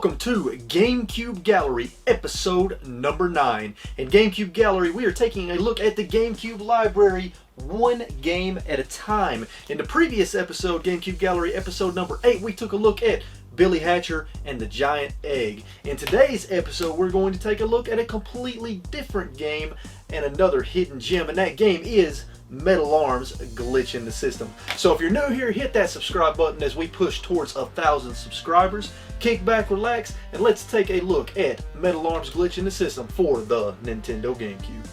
Welcome to GameCube Gallery episode number 9. In GameCube Gallery, we are taking a look at the GameCube library one game at a time. In the previous episode, GameCube Gallery episode number 8, we took a look at Billy Hatcher and the Giant Egg. In today's episode, we're going to take a look at a completely different game and another hidden gem, and that game is Metal Arms Glitch in the System. So if you're new here, hit that subscribe button as we push towards 1,000 subscribers. Kick back, relax, and let's take a look at Metal Arms Glitch in the System for the Nintendo GameCube.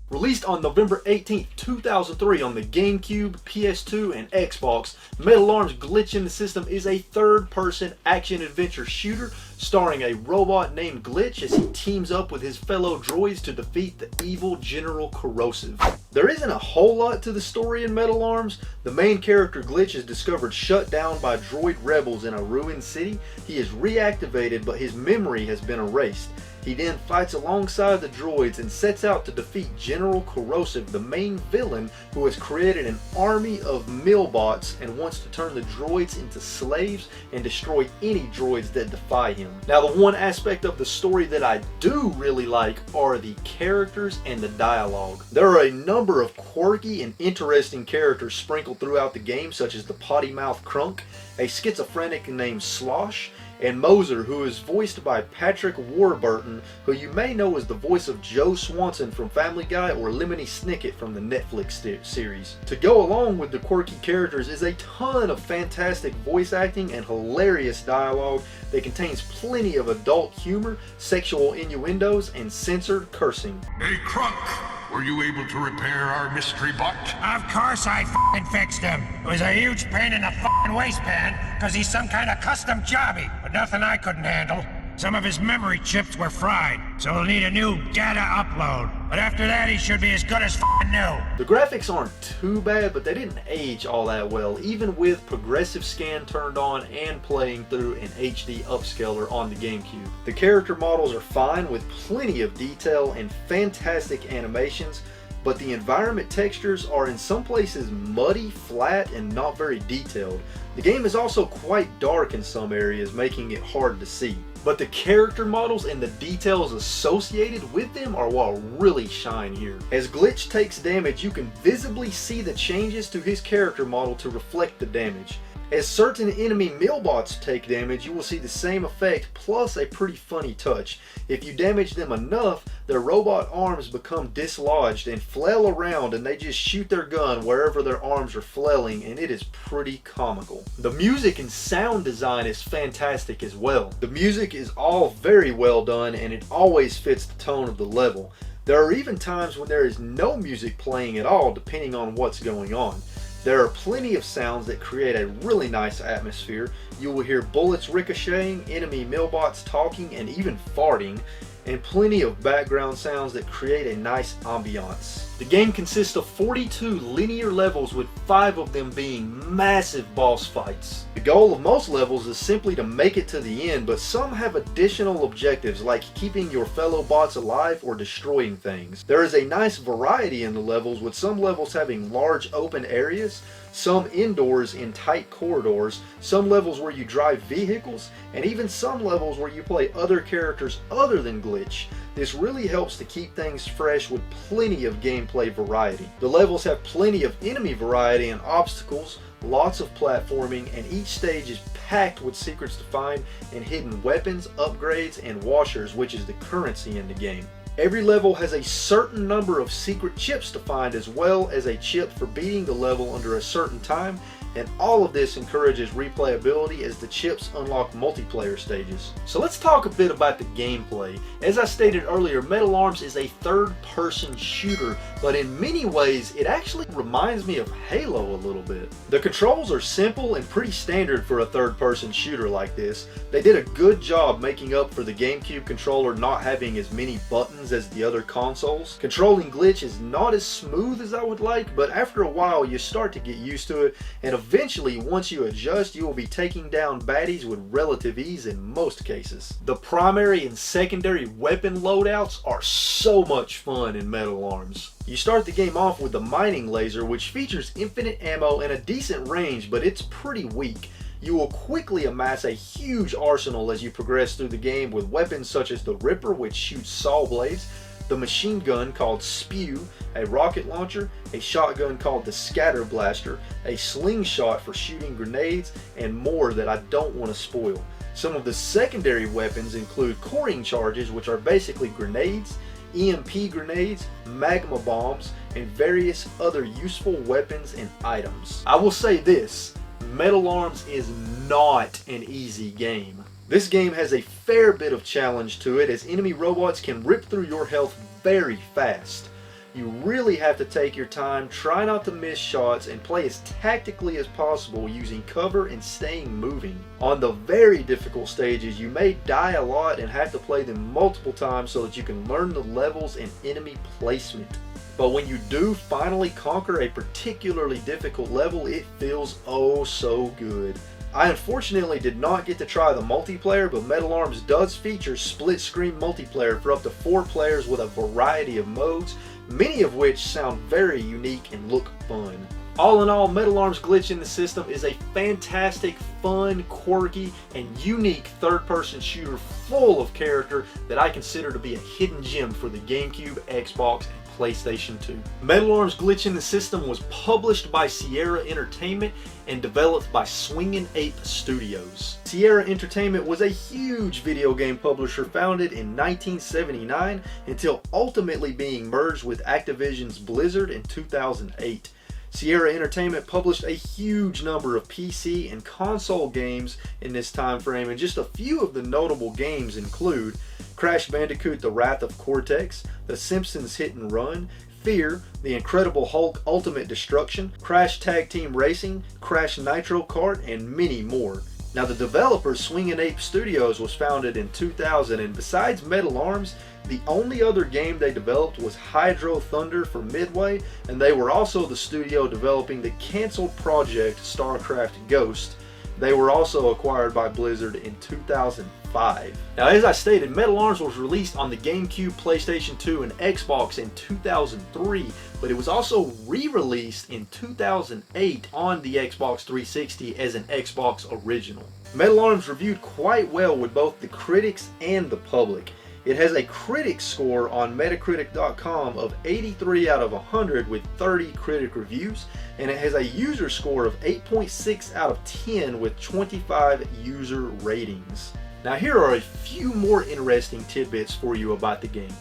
Released on November 18th, 2003 on the GameCube, PS2, and Xbox, Metal Arms Glitch in the System is a third-person action-adventure shooter starring a robot named Glitch as he teams up with his fellow droids to defeat the evil General Corrosive. There isn't a whole lot to the story in Metal Arms. The main character Glitch is discovered shut down by droid rebels in a ruined city. He is reactivated, but his memory has been erased. He then fights alongside the droids and sets out to defeat General Corrosive, the main villain who has created an army of millbots and wants to turn the droids into slaves and destroy any droids that defy him. Now, the one aspect of the story that I do really like are the characters and the dialogue. There are a number of quirky and interesting characters sprinkled throughout the game, such as the potty mouth Crunk, a schizophrenic named Slosh, and Moser, who is voiced by Patrick Warburton, who you may know as the voice of Joe Swanson from Family Guy or Lemony Snicket from the Netflix series. To go along with the quirky characters is a ton of fantastic voice acting and hilarious dialogue that contains plenty of adult humor, sexual innuendos, and censored cursing. Hey Crunk, were you able to repair our mystery bot? Of course I f***ing fixed him. It was a huge pain in the f***ing waistband, cause he's some kind of custom jobby, but nothing I couldn't handle. Some of his memory chips were fried, so he'll need a new data upload. But after that, he should be as good as f***ing new. The graphics aren't too bad, but they didn't age all that well, even with progressive scan turned on and playing through an HD upscaler on the GameCube. The character models are fine with plenty of detail and fantastic animations, but the environment textures are in some places muddy, flat, and not very detailed. The game is also quite dark in some areas, making it hard to see. But the character models and the details associated with them are what really shine here. As Glitch takes damage, you can visibly see the changes to his character model to reflect the damage. As certain enemy millbots take damage, you will see the same effect, plus a pretty funny touch. If you damage them enough, their robot arms become dislodged and flail around, and they just shoot their gun wherever their arms are flailing, and it is pretty comical. The music and sound design is fantastic as well. The music is all very well done, and it always fits the tone of the level. There are even times when there is no music playing at all, depending on what's going on. There are plenty of sounds that create a really nice atmosphere. You will hear bullets ricocheting, enemy millbots talking, and even farting, and plenty of background sounds that create a nice ambiance. The game consists of 42 linear levels, with 5 of them being massive boss fights. The goal of most levels is simply to make it to the end, but some have additional objectives like keeping your fellow bots alive or destroying things. There is a nice variety in the levels, with some levels having large open areas, some indoors in tight corridors, some levels where you drive vehicles, and even some levels where you play other characters other than Glitch. This really helps to keep things fresh with plenty of gameplay variety. The levels have plenty of enemy variety and obstacles, lots of platforming, and each stage is packed with secrets to find and hidden weapons, upgrades, and washers, which is the currency in the game. Every level has a certain number of secret chips to find, as well as a chip for beating the level under a certain time, and all of this encourages replayability as the chips unlock multiplayer stages. So let's talk a bit about the gameplay. As I stated earlier, Metal Arms is a third-person shooter, but in many ways it actually reminds me of Halo a little bit. The controls are simple and pretty standard for a third-person shooter like this. They did a good job making up for the GameCube controller not having as many buttons as the other consoles. Controlling glitch is not as smooth as I would like, but after a while you start to get used to it, and eventually once you adjust you will be taking down baddies with relative ease in most cases. The primary and secondary weapon loadouts are so much fun in Metal Arms. You start the game off with the mining laser, which features infinite ammo and a decent range, but it's pretty weak. You will quickly amass a huge arsenal as you progress through the game with weapons such as the Ripper, which shoots saw blades, the machine gun called Spew, a rocket launcher, a shotgun called the Scatter Blaster, a slingshot for shooting grenades, and more that I don't want to spoil. Some of the secondary weapons include coring charges, which are basically grenades, EMP grenades, magma bombs, and various other useful weapons and items. I will say this, Metal Arms is not an easy game. This game has a fair bit of challenge to it, as enemy robots can rip through your health very fast. You really have to take your time, try not to miss shots, and play as tactically as possible using cover and staying moving. On the very difficult stages, you may die a lot and have to play them multiple times so that you can learn the levels and enemy placement. But when you do finally conquer a particularly difficult level, it feels oh so good. I unfortunately did not get to try the multiplayer, but Metal Arms does feature split-screen multiplayer for up to 4 players with a variety of modes, many of which sound very unique and look fun. All in all, Metal Arms Glitch in the System is a fantastic, fun, quirky, and unique third-person shooter full of character that I consider to be a hidden gem for the GameCube, Xbox, and PlayStation 2. Metal Arms Glitch in the System was published by Sierra Entertainment and developed by Swingin' Ape Studios. Sierra Entertainment was a huge video game publisher founded in 1979 until ultimately being merged with Activision's Blizzard in 2008. Sierra Entertainment published a huge number of PC and console games in this time frame, and just a few of the notable games include Crash Bandicoot: The Wrath of Cortex, The Simpsons Hit and Run, Fear, The Incredible Hulk Ultimate Destruction, Crash Tag Team Racing, Crash Nitro Kart, and many more. Now, the developer Swingin' Ape Studios was founded in 2000, and besides Metal Arms, the only other game they developed was Hydro Thunder for Midway, and they were also the studio developing the canceled project StarCraft Ghost. They were also acquired by Blizzard in 2005. Now, as I stated, Metal Arms was released on the GameCube, PlayStation 2, and Xbox in 2003, but it was also re-released in 2008 on the Xbox 360 as an Xbox original. Metal Arms reviewed quite well with both the critics and the public. It has a critic score on Metacritic.com of 83 out of 100 with 30 critic reviews, and it has a user score of 8.6 out of 10 with 25 user ratings. Now, here are a few more interesting tidbits for you about the game.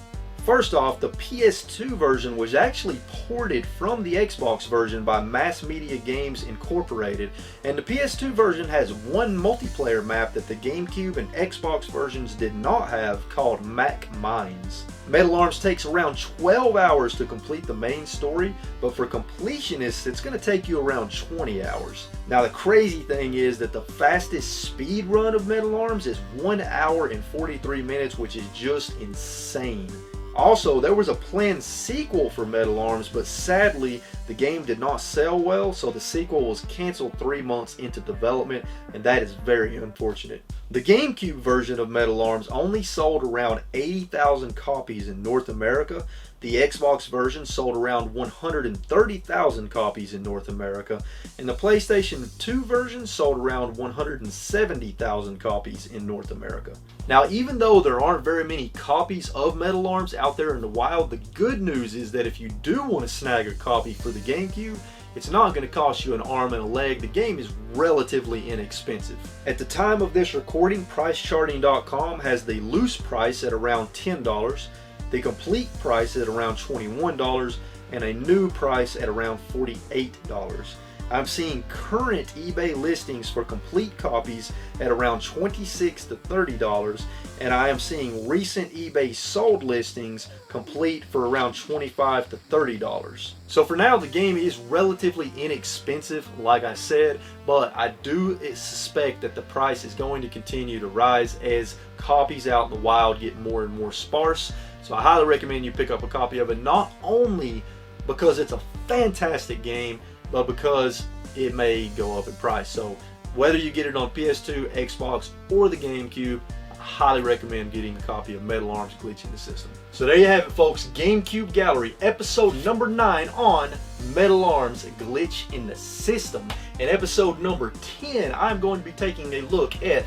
First off, the PS2 version was actually ported from the Xbox version by Mass Media Games Incorporated, and the PS2 version has one multiplayer map that the GameCube and Xbox versions did not have, called Mac Mines. Metal Arms takes around 12 hours to complete the main story, but for completionists it's going to take you around 20 hours. Now, the crazy thing is that the fastest speed run of Metal Arms is 1 hour and 43 minutes, which is just insane. Also, there was a planned sequel for Metal Arms, but sadly the game did not sell well, so the sequel was canceled 3 months into development, and that is very unfortunate. The GameCube version of Metal Arms only sold around 80,000 copies in North America. The Xbox version sold around 130,000 copies in North America, and the PlayStation 2 version sold around 170,000 copies in North America. Now, even though there aren't very many copies of Metal Arms out there in the wild, the good news is that if you do want to snag a copy for the GameCube, it's not going to cost you an arm and a leg. The game is relatively inexpensive. At the time of this recording, PriceCharting.com has the loose price at around $10, the complete price at around $21, and a new price at around $48. I'm seeing current eBay listings for complete copies at around $26 to $30, and I am seeing recent eBay sold listings complete for around $25 to $30. So for now, the game is relatively inexpensive, like I said, but I do suspect that the price is going to continue to rise as copies out in the wild get more and more sparse. So I highly recommend you pick up a copy of it, not only because it's a fantastic game, but because it may go up in price. So whether you get it on PS2, Xbox, or the GameCube, I highly recommend getting a copy of Metal Arms Glitch in the System. So there you have it, folks. GameCube Gallery episode number 9 on Metal Arms Glitch in the System. In episode number 10, I'm going to be taking a look at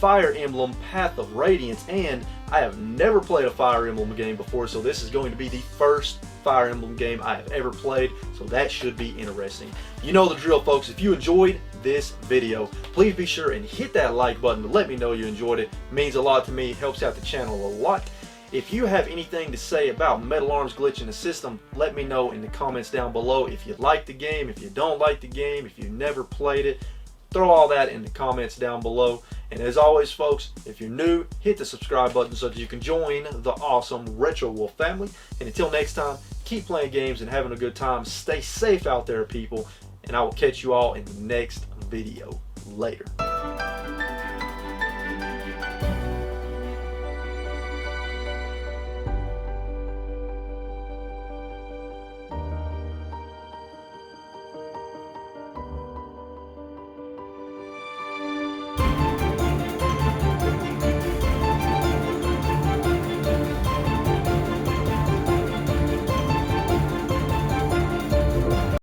Fire Emblem Path of Radiance, and I have never played a Fire Emblem game before, so this is going to be the first Fire Emblem game I have ever played, so that should be interesting. You know the drill, folks. If you enjoyed this video, please be sure and hit that like button to let me know you enjoyed it. It means a lot to me. It helps out the channel a lot. If you have anything to say about Metal Arms Glitch in the System, let me know in the comments down below. If you like the game, if you don't like the game, if you never played it, throw all that in the comments down below. And as always, folks, if you're new, hit the subscribe button so that you can join the awesome RetroWolf family. And until next time, keep playing games and having a good time. Stay safe out there, people. And I will catch you all in the next video. Later.